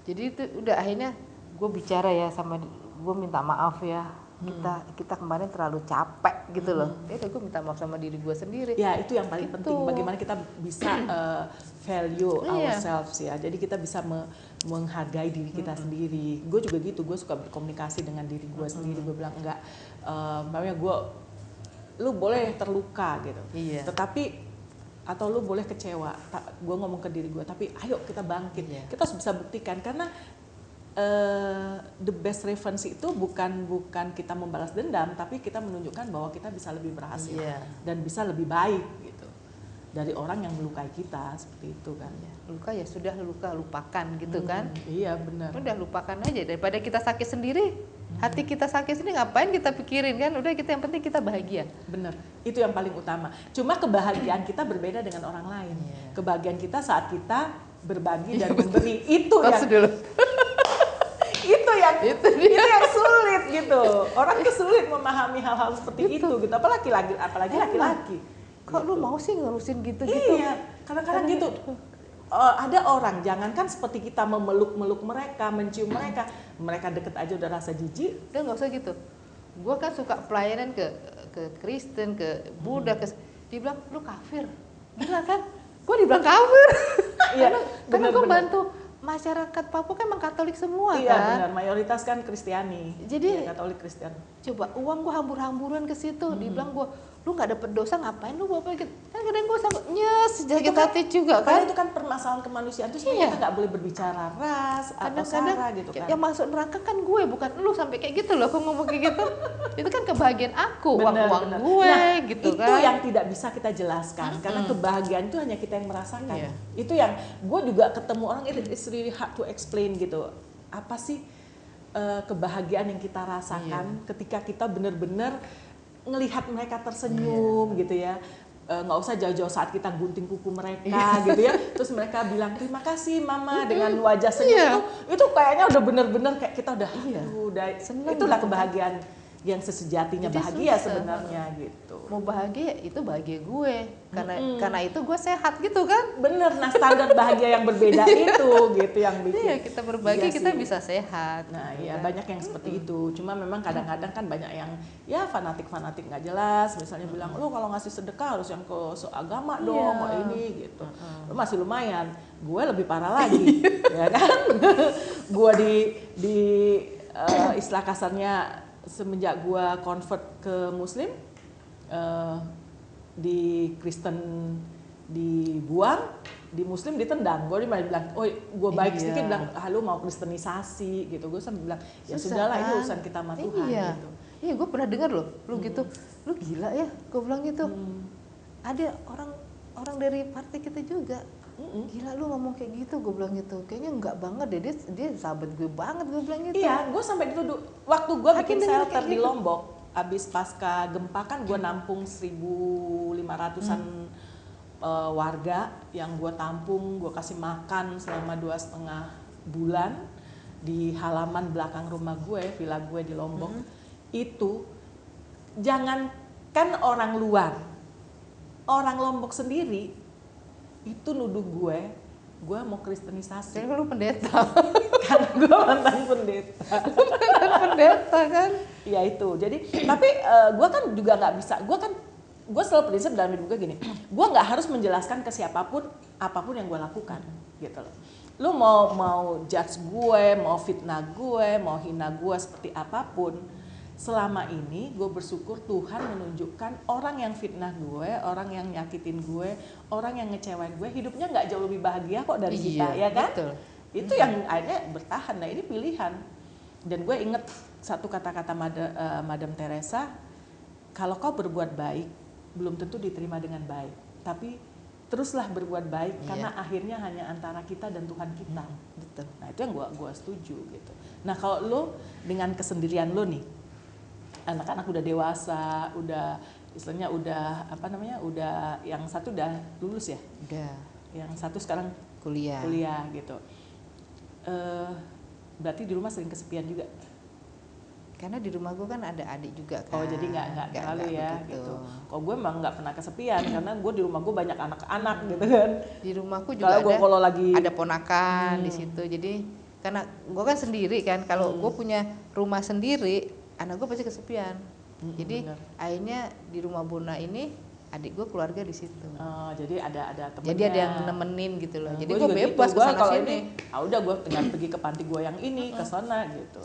Jadi itu udah akhirnya gue bicara ya sama, gue minta maaf ya, kita kemarin terlalu capek gitu loh. Ya udah gue minta maaf sama diri gue sendiri. Ya itu yang paling penting, bagaimana kita bisa value Iya. ourselves ya. Jadi kita bisa menghargai diri kita sendiri. Gue juga gitu, gue suka berkomunikasi dengan diri gue sendiri. Gue bilang enggak, makanya lu boleh terluka gitu. Iya. Tetapi atau lu boleh kecewa. Gue ngomong ke diri gue, tapi ayo kita bangkit. Iya. Kita harus bisa buktikan karena the best revenge itu bukan kita membalas dendam, tapi kita menunjukkan bahwa kita bisa lebih berhasil dan bisa lebih baik gitu dari orang yang melukai kita, seperti itu kan ya. Luka ya sudah, luka lupakan gitu kan. Iya benar. Udah lupakan aja, daripada kita sakit sendiri, hati kita sakit sendiri ngapain kita pikirin kan. Udah, kita yang penting kita bahagia. Benar, itu yang paling utama. Cuma kebahagiaan kita berbeda dengan orang lain. Kebahagiaan kita saat kita berbagi dan memberi, itu yang dulu. itu yang sulit gitu. Orang tuh sulit memahami hal-hal seperti itu gitu. Apalagi laki-laki. Kok lu mau sih ngurusin gitu-gitu? Iya, kadang-kadang gitu. Ada orang, jangankan seperti kita memeluk-meluk mereka, mencium mereka deket aja udah rasa jijik. Udah nggak usah gitu. Gue kan suka pelayanan ke Kristen, ke Buddha, dibilang lu kafir. Gila kan? Gue dibilang kafir. Iya, karena gue bantu masyarakat Papua kan emang Katolik semua iya, kan. Iya benar, mayoritas kan Kristiani. Jadi Katolik Kristen. Coba uang gue hambur-hamburan ke situ, dibilang gue, lu nggak dapet dosa ngapain lu bawa gitu. Kan kadang gue sampai nyes, sakit hati juga kan. Itu kan permasalahan kemanusiaan itu sebenarnya kita nggak boleh berbicara ras atau sara gitu kan. Yang masuk neraka kan gue, bukan lu, sampai kayak gitu loh. Aku ngomong kayak gitu. Itu kan kebahagiaan aku, uang gue nah, gitu itu kan. yang tidak bisa kita jelaskan karena kebahagiaan itu hanya kita yang merasakan. Itu yang gue juga ketemu orang, it's really hard to explain gitu. Apa sih kebahagiaan yang kita rasakan ketika kita benar-benar ngelihat mereka tersenyum gitu ya. Nggak usah jauh-jauh saat kita gunting kuku mereka gitu ya, terus mereka bilang terima kasih mama dengan wajah senyum itu kayaknya udah bener-bener kayak kita udah seneng, itulah kebahagiaan yang sesejatinya. Jadi bahagia sebenarnya gitu. Mau bahagia itu bahagia gue karena itu gue sehat gitu kan. Bener, nah standar bahagia yang berbeda itu gitu yang bikin kita berbagi kita bisa sehat. Nah iya banyak yang seperti itu, cuma memang kadang-kadang kan banyak yang ya fanatik nggak jelas, misalnya bilang lu kalau ngasih sedekah harus yang ke agama dong, ini gitu. Lu masih lumayan, gue lebih parah lagi ya kan. Gue di istilah kasarnya semenjak gue convert ke Muslim, di Kristen dibuang, di Muslim ditendang. Gue bilang, oh gue baik sedikit, bilang, lu mau kristenisasi gitu. Gue sampai bilang, ya sudahlah ini urusan kita sama Tuhan gitu. Iya, gue pernah dengar loh, lu gitu, lu gila ya, gue bilang gitu. Ada orang dari partai kita juga. Gila lu ngomong kayak gitu, gue bilang gitu. Kayaknya enggak banget deh, dia sahabat gue banget, gue bilang gitu. Iya, gue sampai dituduh. Waktu gue bikin shelter di Lombok, abis pasca gempa kan gue nampung 1.500-an warga yang gue tampung, gue kasih makan selama 2,5 bulan di halaman belakang rumah gue, villa gue di Lombok. Itu jangankan orang luar, orang Lombok sendiri itu nuduh gue mau kristenisasi. Kan lu pendeta. Kan gue mantan pendeta. Pendeta kan? Ya itu. Jadi tapi gue kan juga nggak bisa. Gue kan gue selalu prinsip dalam hidup gue gini, gue nggak harus menjelaskan ke siapapun apapun yang gue lakukan, gitu loh. Lu mau judge gue, mau fitnah gue, mau hina gue seperti apapun, selama ini gue bersyukur Tuhan menunjukkan orang yang fitnah gue, orang yang nyakitin gue, orang yang ngecewain gue, hidupnya nggak jauh lebih bahagia kok dari kita, ya kan? Betul. Itu yang akhirnya bertahan. Nah ini pilihan. Dan gue inget satu kata-kata Madam Teresa, kalau kau berbuat baik, belum tentu diterima dengan baik, tapi teruslah berbuat baik karena akhirnya hanya antara kita dan Tuhan kita. Betul. Nah itu yang gue setuju gitu. Nah kalau lo dengan kesendirian lo nih, anak-anak udah dewasa, udah istilahnya udah udah yang satu udah lulus ya, Udah. yang satu sekarang Kuliah gitu. Berarti di rumah sering kesepian juga. karena di rumah gue kan ada adik juga kan. Oh jadi nggak terlalu ya begitu. gitu. Kalau gue emang nggak pernah kesepian karena gue di rumah gue banyak anak-anak gitu kan. Di rumahku juga kalau lagi ada ponakan di situ. Jadi karena gue kan sendiri kan, kalau gue punya rumah sendiri, anak gue pasti kesepian. Jadi bener. akhirnya di rumah Bona ini adik gue keluarga di situ. Jadi ada temennya. Jadi ada yang nemenin gitu loh. Jadi Gua gue juga bebas gitu. kesana Kalau sini. udah gue tinggal pergi ke panti gue yang ini ke sana gitu.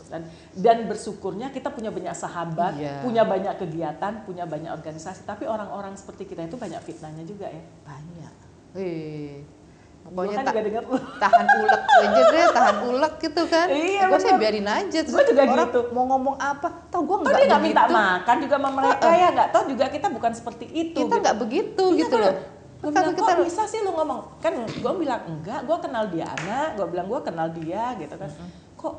Dan bersyukurnya kita punya banyak sahabat, punya banyak kegiatan, punya banyak organisasi. Tapi orang-orang seperti kita itu banyak fitnahnya juga ya. Banyak. Pokoknya Pokoknya kan juga denger tahan ulek aja deh, tahan ulek gitu kan. Iya, gue sih biarin aja. Gue juga orang gitu. mau ngomong apa, tau gue nggak nggak minta makan juga sama mereka ya, nggak tahu juga kita bukan seperti itu. Kita nggak begitu gitu loh. Gue bilang, kok bisa sih lu ngomong? Kan gue bilang enggak, gue kenal Diana, gue bilang gue kenal dia gitu kan. Kok,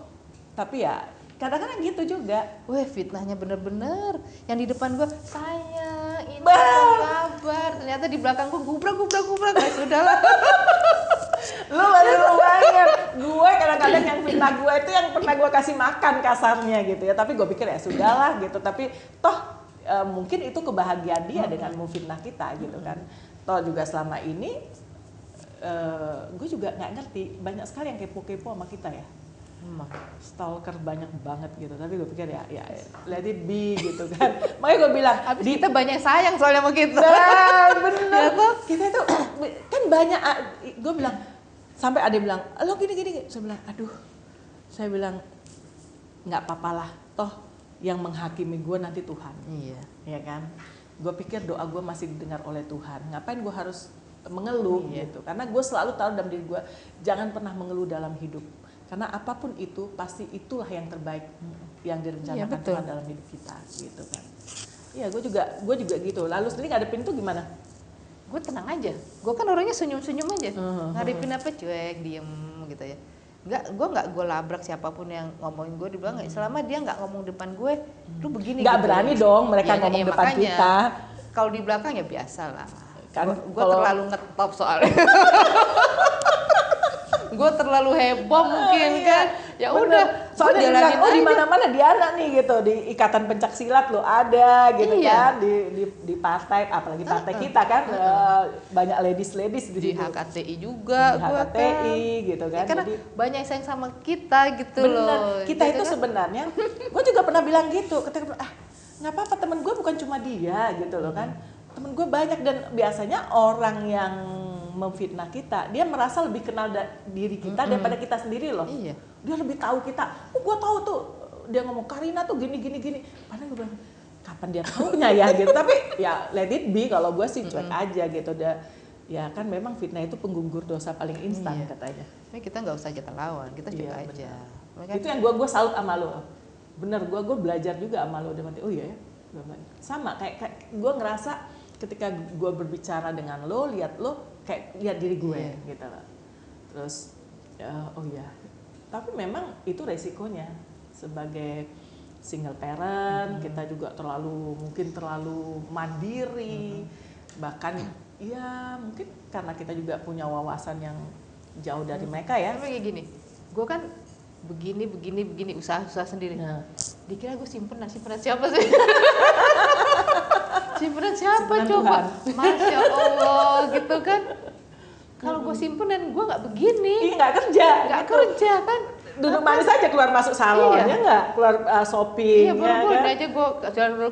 tapi ya kadang-kadang gitu juga. Weh fitnahnya bener-bener. Yang di depan gue, sayang ini apa kabar. Ternyata di belakang gue gubrak. Ya sudahlah. Lu baru banget. Gue kadang-kadang yang fitnah gue itu yang pernah gue kasih makan kasarnya gitu ya. Tapi gue pikir ya sudahlah gitu. Tapi toh mungkin itu kebahagiaan dia dengan memfitnah kita gitu kan. Toh juga selama ini gue juga nggak ngerti, banyak sekali yang kepo-kepo sama kita ya. Stalker banyak banget gitu, tapi gue pikir ya let it be gitu kan. Makanya gue bilang kita banyak sayang soalnya sama kita. Bener ya, kita itu kan banyak. Gue bilang sampai ada yang bilang lo gini. Saya bilang nggak apa-apalah, toh yang menghakimi gue nanti Tuhan. Iya Ya kan. Gue pikir doa gue masih didengar oleh Tuhan. Ngapain gue harus mengeluh gitu? Karena gue selalu tahu dalam diri gue, jangan pernah mengeluh dalam hidup. Karena apapun itu pasti itulah yang terbaik yang direncanakan Tuhan dalam hidup kita gitu kan. Iya, gue juga gitu. Lalu sendiri ngadepin tuh gimana? Gue tenang aja. Gue kan orangnya senyum-senyum aja. Ngadepin apa cuek, diem gitu ya. Gue nggak gue labrak siapapun yang ngomongin gue, dibilang selama dia nggak ngomong depan gue, lu begini. Nggak gitu. berani dong mereka ngomong depan makanya, kita. Kalau di belakang ya biasa lah. Kan gue terlalu ngetop soalnya. Gue terlalu heboh mungkin kan. Ya udah, soalnya jalanin di mana-mana Diana nih gitu, di ikatan pencak silat lo ada gitu kan, di partai, apalagi partai kita kan banyak ladies di HKTI juga, di HKTI gitu kan. Karena jadi, banyak yang sayang sama kita gitu loh. Kita itu kan? Sebenarnya, gue juga pernah bilang gitu, ketika nggak apa-apa, temen gue bukan cuma dia gitu loh kan, temen gue banyak. Dan biasanya orang yang memfitnah kita, dia merasa lebih kenal diri kita daripada kita sendiri loh. Iya. Dia lebih tahu kita. Gue tahu tuh, dia ngomong Karina tuh gini. Padahal gue bilang, kapan dia taunya ya gitu. Tapi ya let it be, kalau gue sih cuek aja gitu. Ya kan memang fitnah itu penggugur dosa paling instan katanya. Tapi kita nggak usah kita lawan, kita cuek aja. Itu yang gue salut sama lo. Bener, gue belajar juga sama lo. Oh iya ya, sama kayak gue ngerasa ketika gue berbicara dengan lo, lihat lo kayak lihat diri gue gitu loh. Terus tapi memang itu resikonya sebagai single parent. Kita juga mungkin terlalu mandiri, bahkan ya mungkin karena kita juga punya wawasan yang jauh dari mereka ya. Tapi kayak gini, gue kan begini usaha sendiri. Dikira gue simpenan siapa sih? Simpenan siapa coba? Masya Allah gitu kan. Kalau gue simpenan gue nggak begini. Nggak kerja kan. duduk manis aja keluar masuk salon, ya nggak? Keluar shopping, iya, buru-buru kan? aja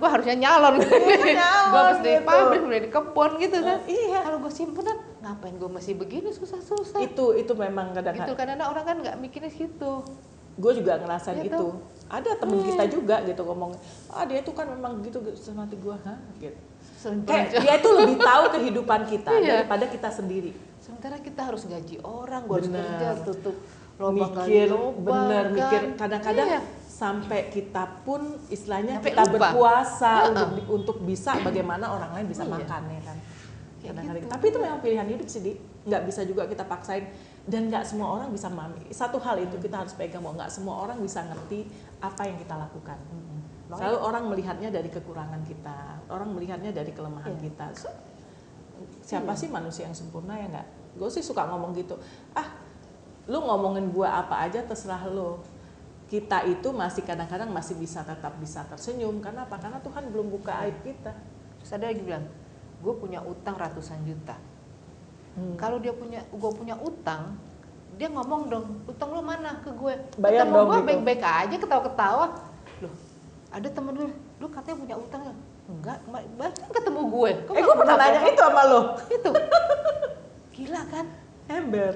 gue harusnya nyalon. Nyalon Gue habis dari gitu. pabrik, udah di kebun gitu kan. Iya. Kalau gue simpenan, ngapain gue masih begini susah-susah. Itu memang kadang-kadang. Gitu, kadang-kadang orang kan nggak mikirin situ. Gue juga ngerasain Iya itu. tuh. Ada temen kita juga gitu ngomong, dia itu kan memang gitu sama hati gue, gitu. Kayak dia itu lebih tahu kehidupan kita daripada kita sendiri. Sementara kita harus gaji orang, gue harus Bener. kerja, tutup lubang Mikir, kali lubang, bener, kan. mikir kadang-kadang Iya. sampai kita pun istilahnya Sampai kita lupa. berpuasa untuk bisa bagaimana orang lain bisa makan ya kan. Kadang-kadang. Gitu. Tapi itu memang pilihan hidup sih, Di. Nggak bisa juga kita paksain dan nggak semua orang bisa memahami. Satu hal itu kita harus pegang bahwa nggak semua orang bisa ngerti apa yang kita lakukan. Selalu orang melihatnya dari kekurangan kita, orang melihatnya dari kelemahan kita. Siapa sih manusia yang sempurna ya nggak? Gue sih suka ngomong gitu. Lu ngomongin gue apa aja terserah lu. Kita itu masih kadang-kadang masih tetap bisa tersenyum. Karena apa? Karena Tuhan belum buka aib kita. Terus ada lagi bilang, gue punya utang ratusan juta. Kalau gue punya utang, dia ngomong dong, utang lu mana ke gue? Bayar Ketemu dong gue gitu. baik-baik aja, ketawa-ketawa. Loh, ada temen lu katanya punya utang ya? Enggak, bahkan ketemu gue. Gue pernah nanya itu sama lo. Itu, gila kan? Ember.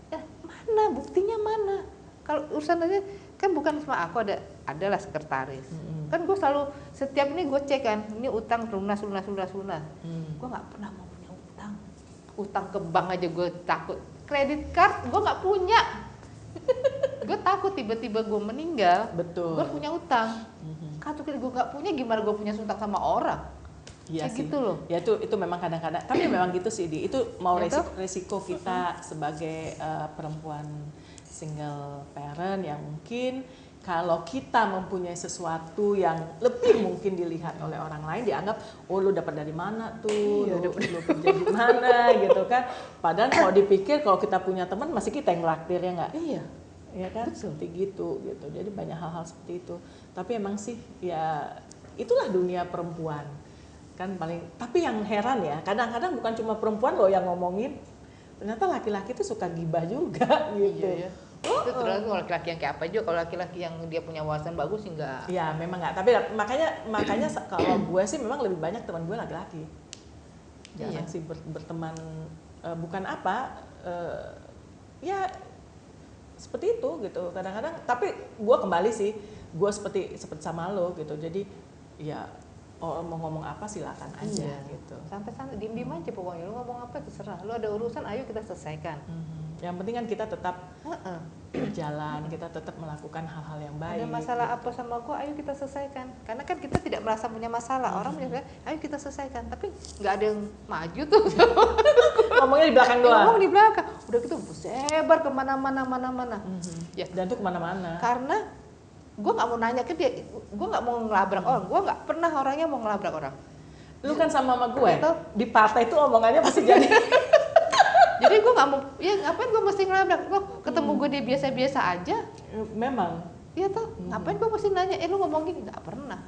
Ya, mana buktinya mana? Kalau urusan aja kan bukan cuma aku, adalah sekretaris. Kan gue selalu setiap ini gue cek kan, ini utang lunas. Gue nggak pernah mau punya utang. Utang ke bank aja gue takut. Kredit card gue nggak punya. Gue takut tiba-tiba gue meninggal. Betul. Gue punya utang. Kartu kredit gue nggak punya, gimana gue punya utang sama orang? Iya Kayak sih. gitu loh. Ya itu memang kadang-kadang. Tapi memang gitu sih, Di. Itu mau Ya, resiko kita sebagai perempuan single parent yang mungkin kalau kita mempunyai sesuatu yang lebih mungkin dilihat oleh orang lain, dianggap lu dapat dari mana tuh, Iya, lu kerja di mana gitu kan. Padahal kalau dipikir kalau kita punya teman masih kita yang ngelaktir ya nggak? Iya. Ya kan, seperti gitu. Jadi banyak hal-hal seperti itu. Tapi emang sih ya itulah dunia perempuan kan paling. Tapi yang heran ya, kadang-kadang bukan cuma perempuan loh yang ngomongin, ternyata laki-laki tuh suka gibah juga gitu. Iya. Itu terus kalau laki-laki yang kayak apa juga, kalau laki-laki yang dia punya wawasan bagus sih enggak. Ya memang nggak. Tapi makanya kalau gue sih memang lebih banyak teman gue laki-laki. Jarang sih berteman bukan apa ya seperti itu gitu kadang-kadang. Tapi gue kembali sih, gue seperti sama lo gitu. Jadi ya mau ngomong apa silakan aja gitu. Santai-santai, diem-diem aja pokoknya. Lu ngomong apa terserah. Lu ada urusan, ayo kita selesaikan. Yang penting kan kita tetap berjalan, kita tetap melakukan hal-hal yang baik. Ada masalah apa sama gua, ayo kita selesaikan. Karena kan kita tidak merasa punya masalah. Orang punya, ayo kita selesaikan. Tapi nggak ada yang maju tuh. Ngomongnya di belakang doang. Ngomong di belakang. Udah gitu sebar kemana-mana, mana-mana. Ya, dan tuh kemana-mana. Karena gue nggak mau nanya ke dia, gue nggak mau ngelabrak orang, gue nggak pernah orangnya mau ngelabrak orang. Lu kan sama gue, Gitu. di partai itu omongannya pasti jadi. Jadi gue nggak mau, ya ngapain gue mesti ngelabrak? Lo ketemu gue dia biasa-biasa aja. Memang. Iya tuh, ngapain gue mesti nanya? Lu ngomong gini? Nggak pernah.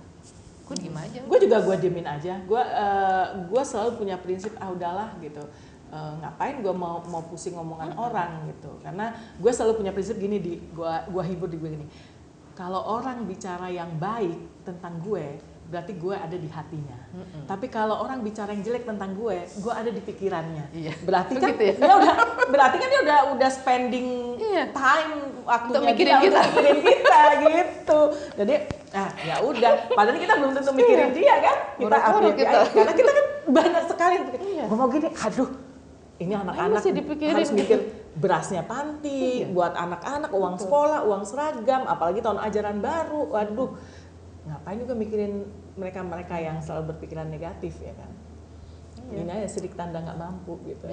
Gue diem aja. Gue diemin aja. Gue selalu punya prinsip udahlah gitu. Ngapain gue mau pusing ngomongan orang gitu. Karena gue selalu punya prinsip gini, gue hibur di gue gini. Kalau orang bicara yang baik tentang gue, berarti gue ada di hatinya. Tapi kalau orang bicara yang jelek tentang gue ada di pikirannya. Iya. Berarti kan Begitu ya? berarti kan dia udah spending time waktunya Untuk mikirin dia untuk mikirin kita gitu. Jadi ya udah, padahal kita belum tentu mikirin dia kan. Kita Boro-boro update kita. karena kita kan banyak sekali. Iya. Ngomong gini, aduh ini anak-anak Masih dipikirin harus gitu. mikir berasnya panti, buat anak-anak, uang sekolah, uang seragam, apalagi tahun ajaran baru. Waduh, ngapain juga mikirin mereka yang selalu berpikiran negatif ya kan. Ini aja sidik tanda nggak mampu gitu.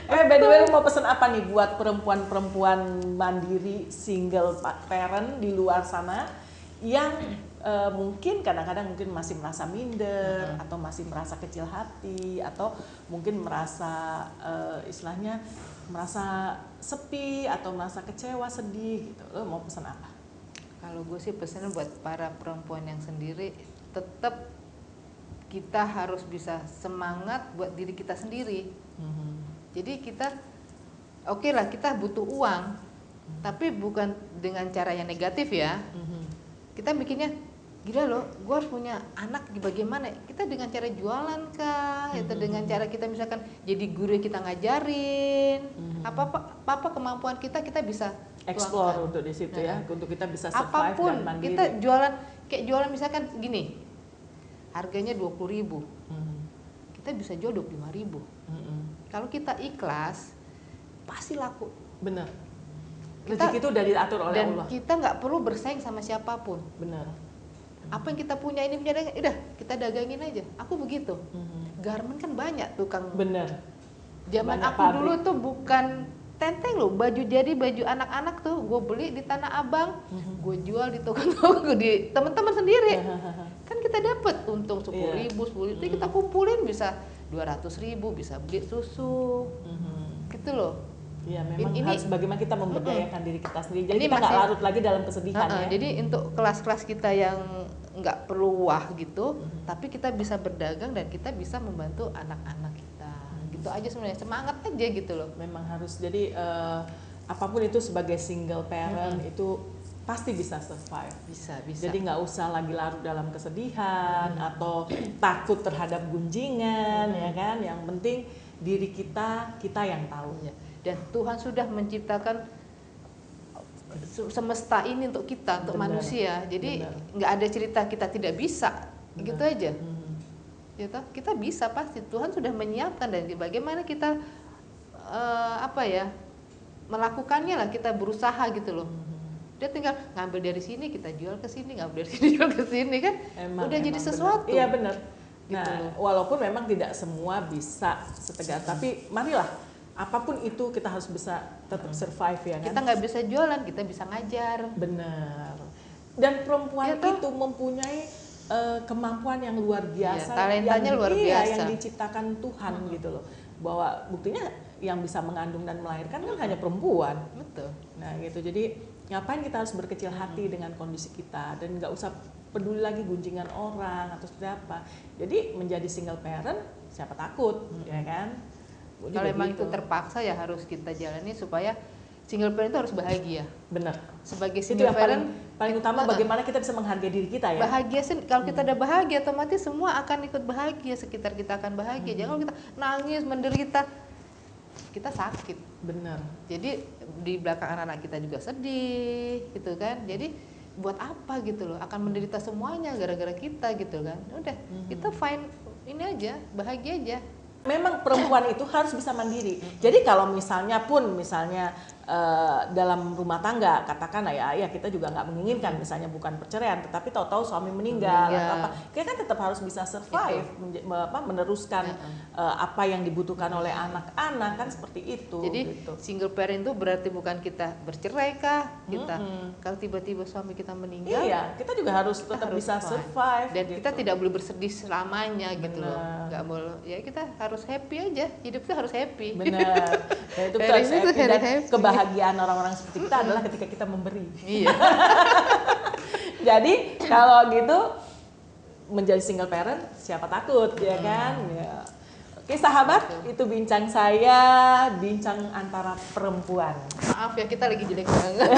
By the way, lu mau pesan apa nih buat perempuan-perempuan mandiri, single parent di luar sana yang mungkin kadang-kadang masih merasa minder atau masih merasa kecil hati atau mungkin merasa istilahnya merasa sepi atau merasa kecewa, sedih gitu. Lo mau pesan apa? Kalau gue sih pesannya buat para perempuan yang sendiri, tetap kita harus bisa semangat buat diri kita sendiri. Jadi kita oke lah kita butuh uang, tapi bukan dengan cara yang negatif ya. Kita mikirnya, gila loh, gue harus punya anak bagaimana? Kita dengan cara jualan kah? Atau dengan cara kita misalkan jadi guru kita ngajarin, apa kemampuan kita bisa explore untuk di situ ya, untuk kita bisa survive apapun, dan mandiri. kita jualan, kayak jualan misalkan gini, harganya 20.000, kita bisa jual 25.000. Kalau kita ikhlas, pasti laku. Benar. Rezeki itu udah diatur oleh dan Allah. Dan kita nggak perlu bersaing sama siapapun. Benar. Apa yang kita punya ini punya dagang, udah kita dagangin aja. Aku begitu. Garment kan banyak tukang. Benar. Zaman banyak aku pabrik. dulu tuh bukan tenteng loh, baju anak-anak tuh gue beli di Tanah Abang, gue jual di toko-toko di teman-teman sendiri. Kan kita dapat untung 10.000, 10.000, kita kumpulin bisa 200.000, bisa beli susu, gitu loh. Iya, memang ini, harus bagaimana kita memberdayakan diri kita sendiri. Jadi ini kita nggak larut lagi dalam kesedihan ya. Jadi untuk kelas-kelas kita yang nggak perlu wah gitu, tapi kita bisa berdagang dan kita bisa membantu anak-anak kita. Gitu aja sebenarnya, semangat aja gitu loh. Memang harus, jadi apapun itu sebagai single parent itu pasti bisa survive. Bisa. Jadi nggak usah lagi larut dalam kesedihan atau takut terhadap gunjingan, ya kan. Yang penting diri kita yang tahu. Ya. Dan Tuhan sudah menciptakan semesta ini untuk kita, untuk manusia. Jadi nggak ada cerita kita tidak bisa, gitu aja. Gitu, kita bisa pasti. Tuhan sudah menyiapkan, dan bagaimana kita melakukannya lah, kita berusaha gitu loh. Dia tinggal ngambil dari sini, kita jual ke sini, ngambil dari sini, jual ke sini kan. Udah jadi sesuatu. Iya benar. Gitu nah, loh. Walaupun memang tidak semua bisa setegar, tapi marilah apapun itu kita harus bisa tetap survive ya kan. Kita nggak bisa jualan, kita bisa ngajar. Benar. Dan perempuan itu mempunyai kemampuan yang luar biasa, talentanya luar biasa, yang diciptakan Tuhan gitu loh. Bahwa buktinya yang bisa mengandung dan melahirkan kan hanya perempuan. Betul. Nah gitu, jadi ngapain kita harus berkecil hati dengan kondisi kita, dan nggak usah peduli lagi gunjingan orang atau seperti apa. Jadi menjadi single parent siapa takut, ya kan? Kalau memang itu terpaksa ya harus kita jalani, supaya single parent itu harus bahagia. Benar. Sebagai itu single yang parent paling utama, bagaimana kita bisa menghargai diri kita ya. Bahagia kalau kita udah bahagia, otomatis semua akan ikut bahagia, sekitar kita akan bahagia. Jangan kalau kita nangis, menderita, kita sakit. Benar. Jadi di belakang anak-anak kita juga sedih, gitu kan. Jadi buat apa gitu loh? Akan menderita semuanya gara-gara kita gitu kan. Udah, kita fine ini aja, bahagia aja. Memang perempuan itu harus bisa mandiri. Jadi kalau misalnya dalam rumah tangga, katakanlah ya kita juga nggak menginginkan misalnya bukan perceraian, tetapi tahu-tahu suami meninggal atau apa, kita kan tetap harus bisa survive, meneruskan apa yang dibutuhkan oleh anak-anak kan, seperti itu. Jadi gitu. Single parent itu berarti bukan kita bercerai kah, kita kalau tiba-tiba suami kita meninggal, iya, kita juga harus tetap bisa survive dan gitu. kita tidak boleh bersedih selamanya. Bener. Gitu loh, nggak boleh. Ya kita harus happy aja, hidup itu harus happy. Benar. Ya, itu harus happy, dan kebahagiaan orang-orang seperti kita adalah ketika kita memberi. Iya. Jadi kalau gitu menjadi single parent siapa takut, ya kan? Ya. Oke sahabat, itu bincang antara perempuan. Maaf ya, kita lagi jelek banget.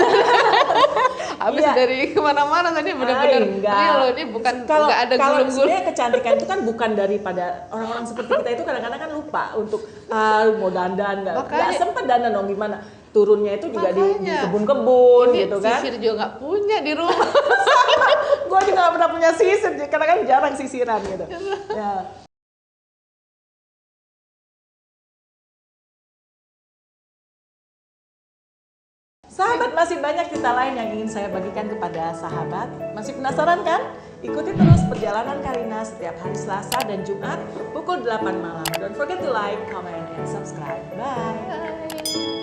Habis dari kemana-mana tadi benar-benar real loh, ini bukan nggak ada kalau gulung-gulung. Sebenarnya kecantikan itu kan bukan daripada orang-orang seperti kita itu, kadang-kadang kan lupa untuk mau dandan, nggak sempet dandan dong, gimana turunnya itu juga di kebun-kebun gitu kan. Sisir juga nggak punya di rumah. Gue juga nggak pernah punya sisir, karena kan jarang sisiran gitu. Ya. Sahabat, masih banyak cerita lain yang ingin saya bagikan kepada sahabat. Masih penasaran kan? Ikuti terus perjalanan Karina setiap hari Selasa dan Jumat pukul 8 malam. Don't forget to like, comment, and subscribe. Bye!